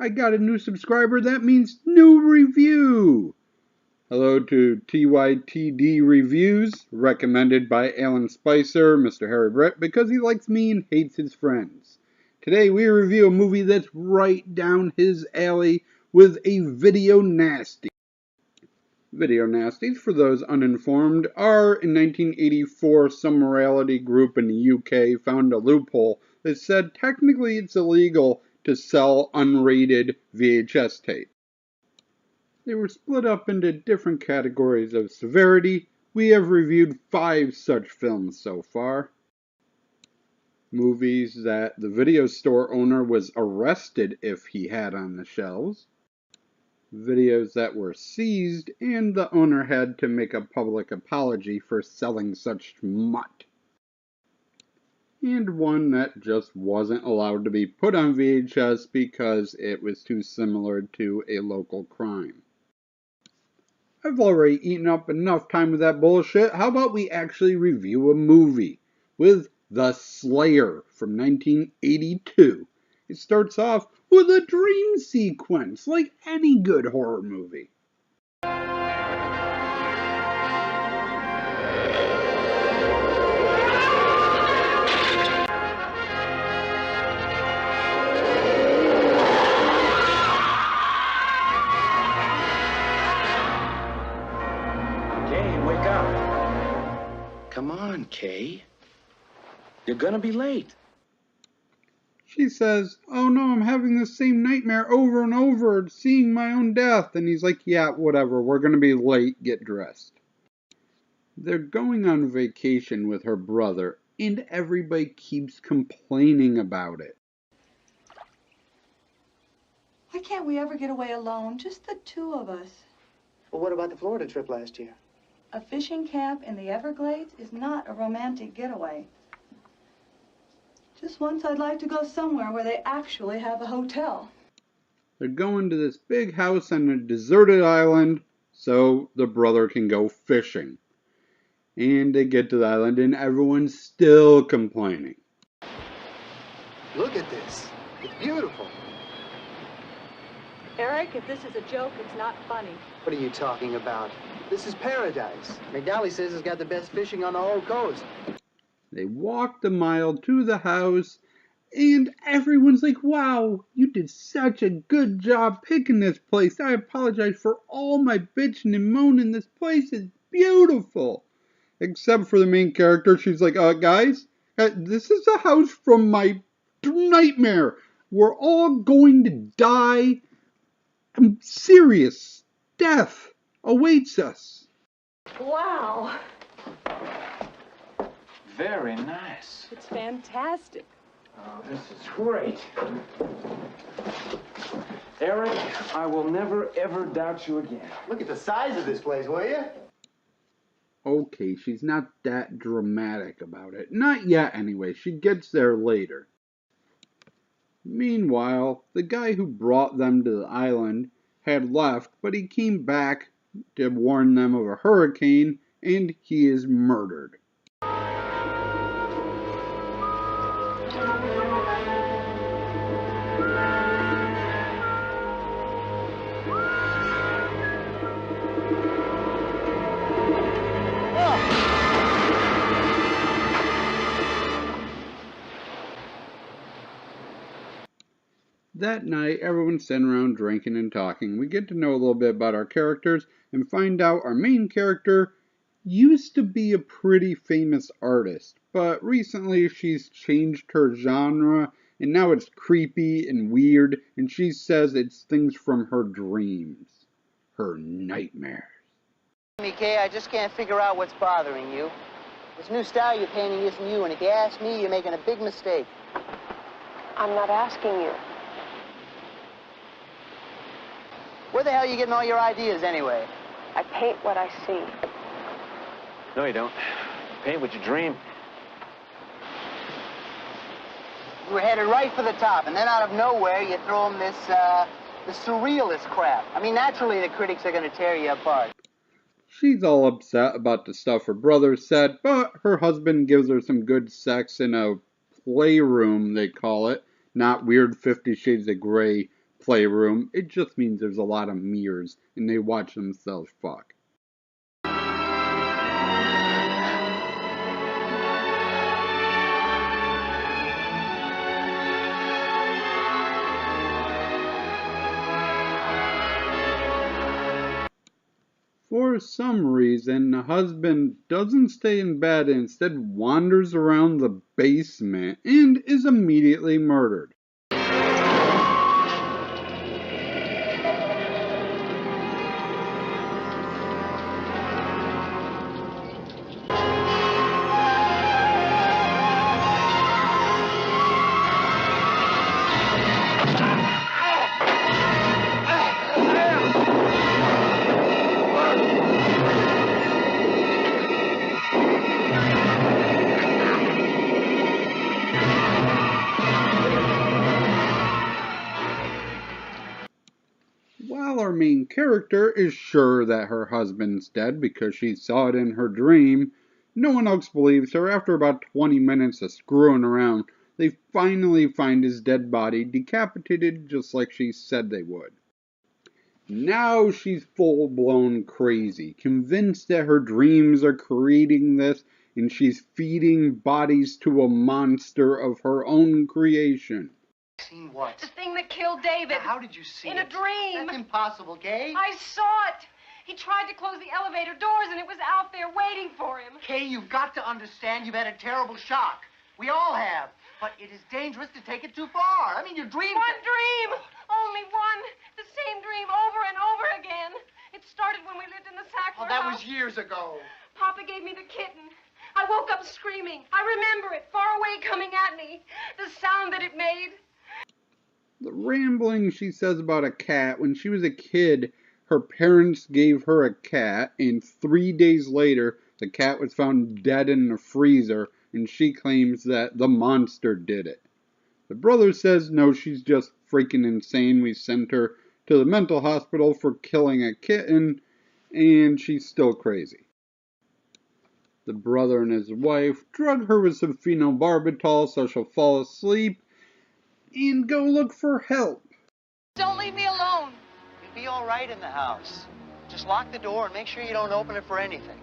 I got a new subscriber, that means new review! Hello to TYTD Reviews, recommended by Alan Spicer, Mr. Harry Brett, because he likes me and hates his friends. Today we review a movie that's right down his alley with a video nasty. Video nasties, for those uninformed, are in 1984 some morality group in the UK found a loophole that said technically it's illegal to sell unrated VHS tape. They were split up into different categories of severity. We have reviewed 5 such films so far. Movies that the video store owner was arrested if he had on the shelves. Videos that were seized and the owner had to make a public apology for selling such smut. And one that just wasn't allowed to be put on VHS because it was too similar to a local crime. I've already eaten up enough time with that bullshit. How about we actually review a movie with The Slayer from 1982. It starts off with a dream sequence, like any good horror movie. Come on, Kay. You're gonna be late. She says, "Oh no, I'm having the same nightmare over and over, seeing my own death." And he's like, "Yeah, whatever, we're gonna be late, get dressed." They're going on vacation with her brother, and everybody keeps complaining about it. Why can't we ever get away alone? Just the two of us. Well, what about the Florida trip last year? A fishing camp in the Everglades is not a romantic getaway. Just once I'd like to go somewhere where they actually have a hotel. They're going to this big house on a deserted island so the brother can go fishing. And they get to the island and everyone's still complaining. Look at this. It's beautiful. Eric, if this is a joke, it's not funny. What are you talking about? This is paradise. McNally says it's got the best fishing on the whole coast. They walk the mile to the house, and everyone's like, "Wow, you did such a good job picking this place. I apologize for all my bitching and moaning. This place is beautiful." Except for the main character, she's like, guys, this is the house from my nightmare. We're all going to die. Serious death awaits us. Wow. Very nice. It's fantastic. Oh, this is great. Eric, I will never, ever doubt you again. Look at the size of this place, will you? Okay, she's not that dramatic about it. Not yet, anyway. She gets there later. Meanwhile, the guy who brought them to the island had left, but he came back to warn them of a hurricane, and he is murdered. That night, everyone's sitting around drinking and talking. We get to know a little bit about our characters and find out our main character used to be a pretty famous artist, but recently she's changed her genre and now it's creepy and weird, and she says it's things from her dreams, her nightmares. Kay, I just can't figure out what's bothering you. This new style you're painting isn't you, and if you ask me, you're making a big mistake. I'm not asking you. Where the hell are you getting all your ideas, anyway? I paint what I see. No, you don't. Paint what you dream. You were headed right for the top, and then out of nowhere, you throw them this surrealist crap. I mean, naturally, the critics are going to tear you apart. She's all upset about the stuff her brother said, but her husband gives her some good sex in a playroom, they call it. Not weird 50 Shades of Grey playroom. It just means there's a lot of mirrors and they watch themselves fuck. For some reason, the husband doesn't stay in bed and instead wanders around the basement and is immediately murdered. While our main character is sure that her husband's dead because she saw it in her dream, no one else believes her. After about 20 minutes of screwing around, they finally find his dead body decapitated just like she said they would. Now she's full-blown crazy, convinced that her dreams are creating this and she's feeding bodies to a monster of her own creation. Seen what? The thing that killed David. Now, how did you see In it? a dream. That's impossible, Kay. I saw it. He tried to close the elevator doors and it was out there waiting for him. Kay, you've got to understand you've had a terrible shock. We all have. But it is dangerous to take it too far. I mean, your dream... One dream. Only one. The same dream over and over again. It started when we lived in the Sackler Oh, that house. was years ago. Papa gave me the kitten. I woke up screaming. I remember it, far away coming at me. The sound that it made. The rambling she says about a cat, when she was a kid, her parents gave her a cat, and 3 days later, the cat was found dead in the freezer, and she claims that the monster did it. The brother says no, she's just freaking insane. We sent her to the mental hospital for killing a kitten, and she's still crazy. The brother and his wife drug her with some phenobarbital so she'll fall asleep and go look for help. Don't leave me alone. You'll be all right in the house. Just lock the door and make sure you don't open it for anything.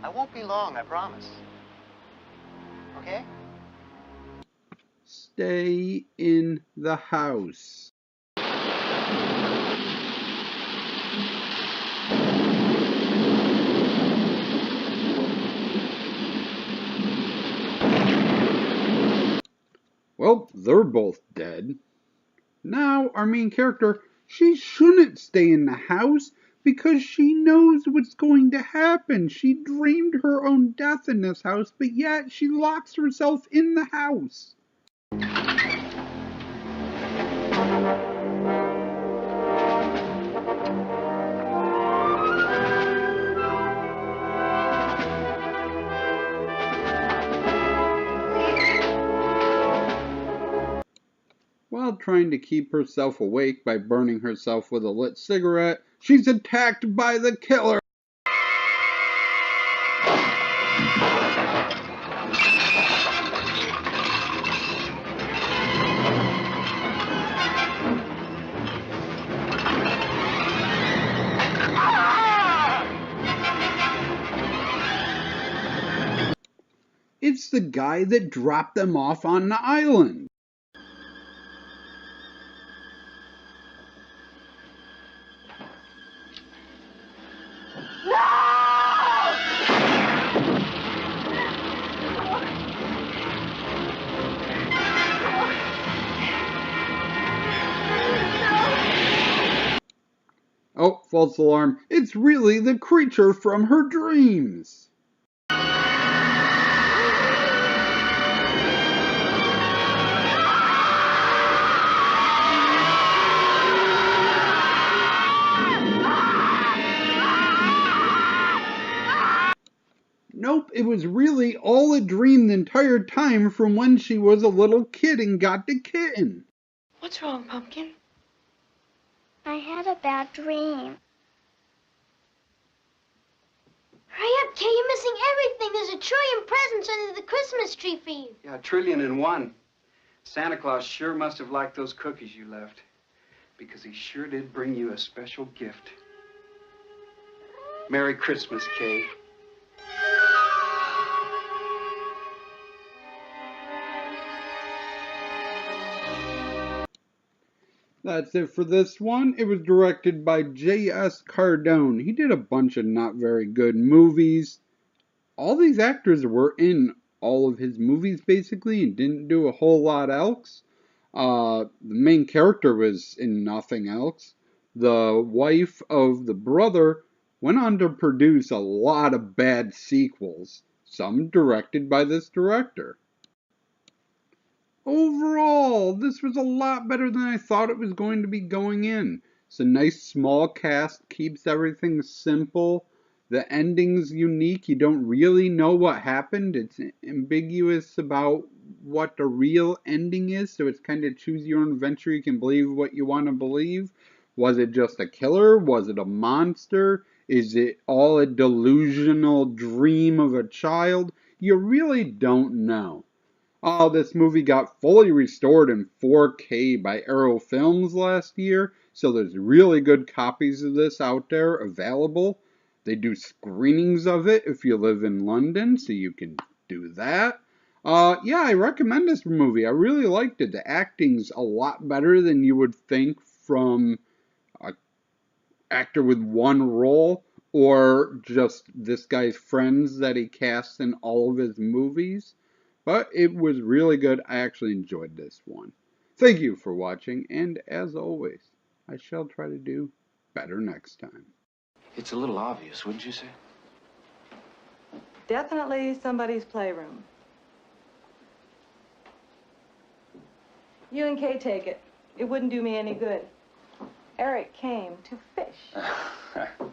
I won't be long, I promise. Okay? Stay in the house. Well, they're both dead. Now, our main character, she shouldn't stay in the house because she knows what's going to happen. She dreamed her own death in this house, but yet she locks herself in the house. While trying to keep herself awake by burning herself with a lit cigarette, she's attacked by the killer. It's the guy that dropped them off on the island. Oh, false alarm. It's really the creature from her dreams. Nope, it was really all a dream the entire time from when she was a little kid and got the kitten. What's wrong, Pumpkin? I had a bad dream. Hurry up, Kay, you're missing everything. There's a trillion presents under the Christmas tree for you. Yeah, 1,000,000,001. Santa Claus sure must have liked those cookies you left. because he sure did bring you a special gift. Merry Christmas, Kay. That's it for this one. It was directed by J.S. Cardone. He did a bunch of not very good movies. All these actors were in all of his movies basically and didn't do a whole lot else. The main character was in nothing else. The wife of the brother went on to produce a lot of bad sequels, some directed by this director. Overall, this was a lot better than I thought it was going to be going in. It's a nice small cast, keeps everything simple. The ending's unique. You don't really know what happened. It's ambiguous about what the real ending is, so it's kind of choose your own adventure. You can believe what you want to believe. Was it just a killer? Was it a monster? Is it all a delusional dream of a child? You really don't know. Oh, this movie got fully restored in 4K by Arrow Films last year, so there's really good copies of this out there available. They do screenings of it if you live in London, so you can do that. Yeah, I recommend this movie. I really liked it. The acting's a lot better than you would think from an actor with one role or just this guy's friends that he casts in all of his movies. But it was really good. I actually enjoyed this one. Thank you for watching, and as always, I shall try to do better next time. It's a little obvious, wouldn't you say? Definitely somebody's playroom. You and Kay take it. It wouldn't do me any good. Eric came to fish.